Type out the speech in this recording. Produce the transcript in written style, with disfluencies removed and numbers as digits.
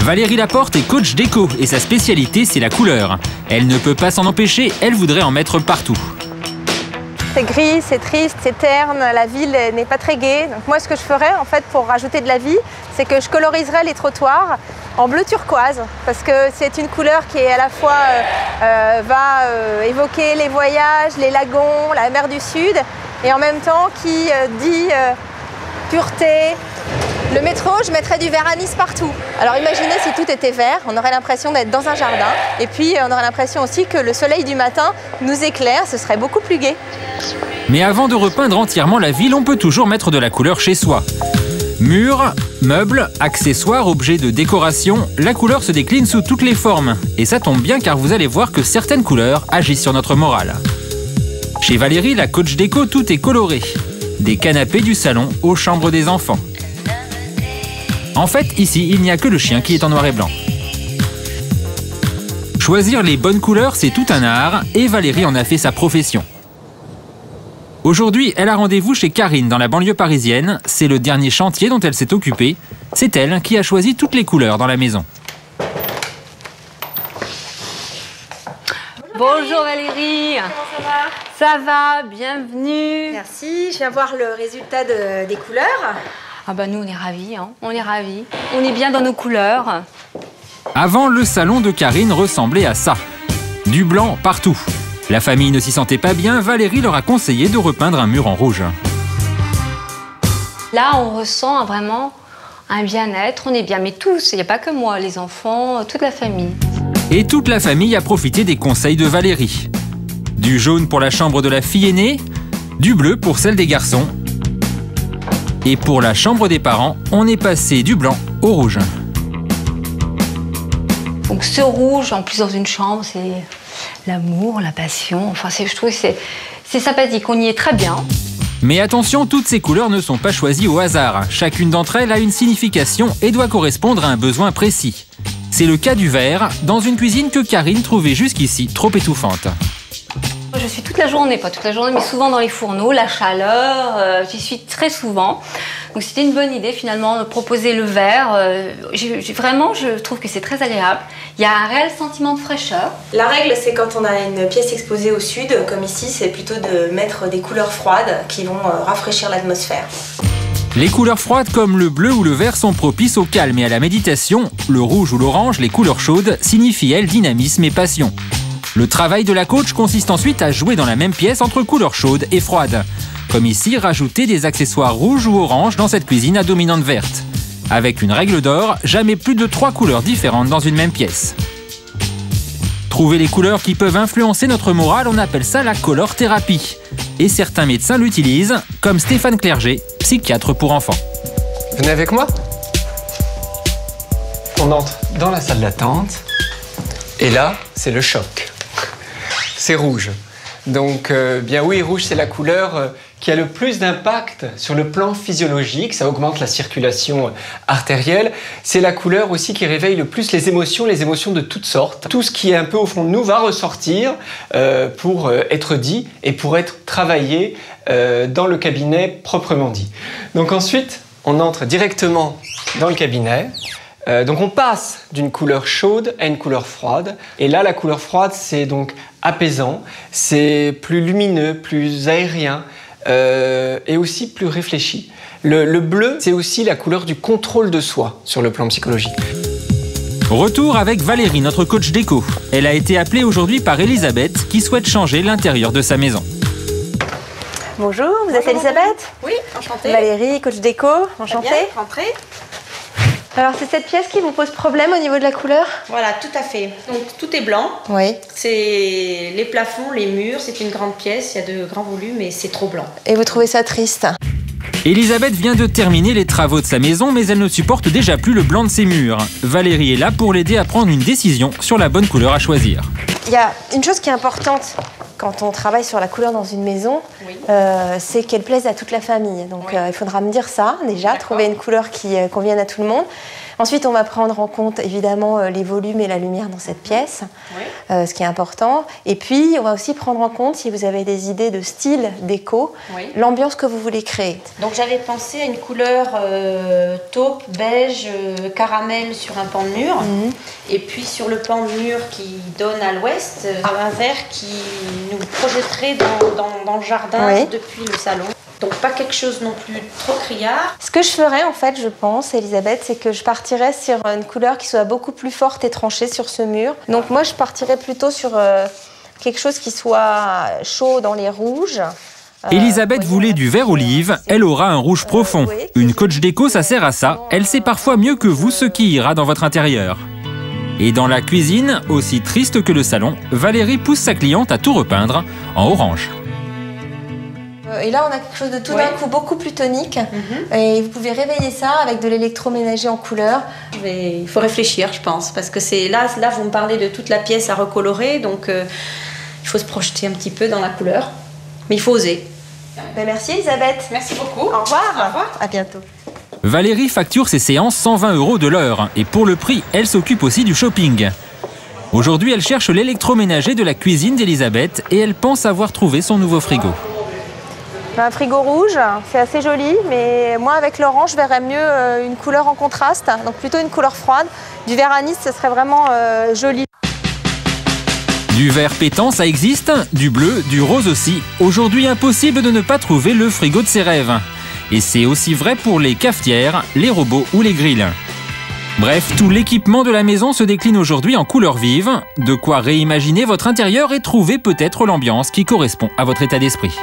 Valérie Laporte est coach déco et sa spécialité c'est la couleur. Elle ne peut pas s'en empêcher, elle voudrait en mettre partout. C'est gris, c'est triste, c'est terne, la ville n'est pas très gaie. Donc moi ce que je ferais en fait pour rajouter de la vie, c'est que je coloriserais les trottoirs en bleu turquoise parce que c'est une couleur qui est à la fois va évoquer les voyages, les lagons, la mer du Sud et en même temps qui dit pureté. Le métro, je mettrais du vert anis partout. Alors imaginez si tout était vert, on aurait l'impression d'être dans un jardin. Et puis on aurait l'impression aussi que le soleil du matin nous éclaire, ce serait beaucoup plus gai. Mais avant de repeindre entièrement la ville, on peut toujours mettre de la couleur chez soi. Murs, meubles, accessoires, objets de décoration, la couleur se décline sous toutes les formes. Et ça tombe bien car vous allez voir que certaines couleurs agissent sur notre morale. Chez Valérie, la coach déco, tout est coloré. Des canapés du salon aux chambres des enfants. En fait, ici, il n'y a que le chien qui est en noir et blanc. Choisir les bonnes couleurs, c'est tout un art et Valérie en a fait sa profession. Aujourd'hui, elle a rendez-vous chez Karine dans la banlieue parisienne. C'est le dernier chantier dont elle s'est occupée. C'est elle qui a choisi toutes les couleurs dans la maison. Bonjour Valérie. Comment ça va? Ça va, bienvenue. Merci, je viens voir le résultat des couleurs. Ah bah nous on est ravis, hein. On est ravis. On est bien dans nos couleurs. Avant, le salon de Karine ressemblait à ça. Du blanc partout. La famille ne s'y sentait pas bien, Valérie leur a conseillé de repeindre un mur en rouge. Là on ressent vraiment un bien-être, on est bien, mais tous, il n'y a pas que moi, les enfants, toute la famille. Et toute la famille a profité des conseils de Valérie. Du jaune pour la chambre de la fille aînée, du bleu pour celle des garçons. Et pour la chambre des parents, on est passé du blanc au rouge. Donc ce rouge, en plus dans une chambre, c'est l'amour, la passion. Enfin, je trouve que c'est sympathique, on y est très bien. Mais attention, toutes ces couleurs ne sont pas choisies au hasard. Chacune d'entre elles a une signification et doit correspondre à un besoin précis. C'est le cas du vert, dans une cuisine que Karine trouvait jusqu'ici trop étouffante. Je suis toute la journée, pas toute la journée, mais souvent dans les fourneaux, la chaleur, j'y suis très souvent. Donc c'était une bonne idée finalement de proposer le vert. Vraiment, je trouve que c'est très agréable. Il y a un réel sentiment de fraîcheur. La règle, c'est quand on a une pièce exposée au sud, comme ici, c'est plutôt de mettre des couleurs froides qui vont rafraîchir l'atmosphère. Les couleurs froides comme le bleu ou le vert sont propices au calme et à la méditation. Le rouge ou l'orange, les couleurs chaudes, signifient elles dynamisme et passion. Le travail de la coach consiste ensuite à jouer dans la même pièce entre couleurs chaudes et froides. Comme ici, rajouter des accessoires rouges ou oranges dans cette cuisine à dominante verte. Avec une règle d'or, jamais plus de 3 couleurs différentes dans une même pièce. Trouver les couleurs qui peuvent influencer notre morale, on appelle ça la color thérapie. Et certains médecins l'utilisent, comme Stéphane Clerget, psychiatre pour enfants. Venez avec moi. On entre dans la salle d'attente. Et là, c'est le choc. C'est rouge. Donc, bien oui, rouge, c'est la couleur qui a le plus d'impact sur le plan physiologique. Ça augmente la circulation artérielle. C'est la couleur aussi qui réveille le plus les émotions de toutes sortes. Tout ce qui est un peu au fond de nous va ressortir pour être dit et pour être travaillé dans le cabinet proprement dit. Donc ensuite, on entre directement dans le cabinet. Donc on passe d'une couleur chaude à une couleur froide. Et là, la couleur froide, c'est donc apaisant, c'est plus lumineux, plus aérien et aussi plus réfléchi. Le bleu, c'est aussi la couleur du contrôle de soi sur le plan psychologique. Retour avec Valérie, notre coach déco. Elle a été appelée aujourd'hui par Elisabeth qui souhaite changer l'intérieur de sa maison. Bonjour, vous êtes Elisabeth? Oui, enchantée. Valérie, coach déco, enchantée. Bien, rentrez. Alors c'est cette pièce qui vous pose problème au niveau de la couleur? Voilà, tout à fait. Donc tout est blanc. Oui. C'est les plafonds, les murs, c'est une grande pièce, il y a de grands volumes et c'est trop blanc. Et vous trouvez ça triste? Elisabeth vient de terminer les travaux de sa maison, mais elle ne supporte déjà plus le blanc de ses murs. Valérie est là pour l'aider à prendre une décision sur la bonne couleur à choisir. Il y a une chose qui est importante quand on travaille sur la couleur dans une maison, oui. C'est qu'elle plaise à toute la famille. Donc oui. Il faudra me dire ça déjà, trouver une couleur qui convienne à tout le monde. Ensuite, on va prendre en compte évidemment les volumes et la lumière dans cette pièce, ce qui est important. Et puis, on va aussi prendre en compte, si vous avez des idées de style déco, l'ambiance que vous voulez créer. Donc j'avais pensé à une couleur taupe, beige, caramel sur un pan de mur. Et puis sur le pan de mur qui donne à l'ouest, un vert qui nous projetterait dans le jardin depuis le salon. Donc pas quelque chose non plus trop criard. Ce que je ferais en fait, je pense, Elisabeth, c'est que je partirais sur une couleur qui soit beaucoup plus forte et tranchée sur ce mur. Donc moi je partirais plutôt sur quelque chose qui soit chaud dans les rouges. Elisabeth voulait du vert olive, elle aura un rouge profond. Une coach déco, ça sert à ça, elle sait parfois mieux que vous ce qui ira dans votre intérieur. Et dans la cuisine, aussi triste que le salon, Valérie pousse sa cliente à tout repeindre en orange. Et là, on a quelque chose de tout d'un coup beaucoup plus tonique. Et vous pouvez réveiller ça avec de l'électroménager en couleur. Il faut réfléchir, je pense, parce que c'est là, vous me parlez de toute la pièce à recolorer, donc il faut se projeter un petit peu dans la couleur. Mais il faut oser. Merci Elisabeth. Merci beaucoup. Au revoir. Au revoir. À bientôt. Valérie facture ses séances 120 € de l'heure. Et pour le prix, elle s'occupe aussi du shopping. Aujourd'hui, elle cherche l'électroménager de la cuisine d'Elisabeth et elle pense avoir trouvé son nouveau frigo. Un frigo rouge, c'est assez joli, mais moi avec l'orange, je verrais mieux une couleur en contraste, donc plutôt une couleur froide. Du vert anis, ce serait vraiment joli. Du vert pétant, ça existe, du bleu, du rose aussi. Aujourd'hui, impossible de ne pas trouver le frigo de ses rêves. Et c'est aussi vrai pour les cafetières, les robots ou les grilles. Bref, tout l'équipement de la maison se décline aujourd'hui en couleurs vives. De quoi réimaginer votre intérieur et trouver peut-être l'ambiance qui correspond à votre état d'esprit.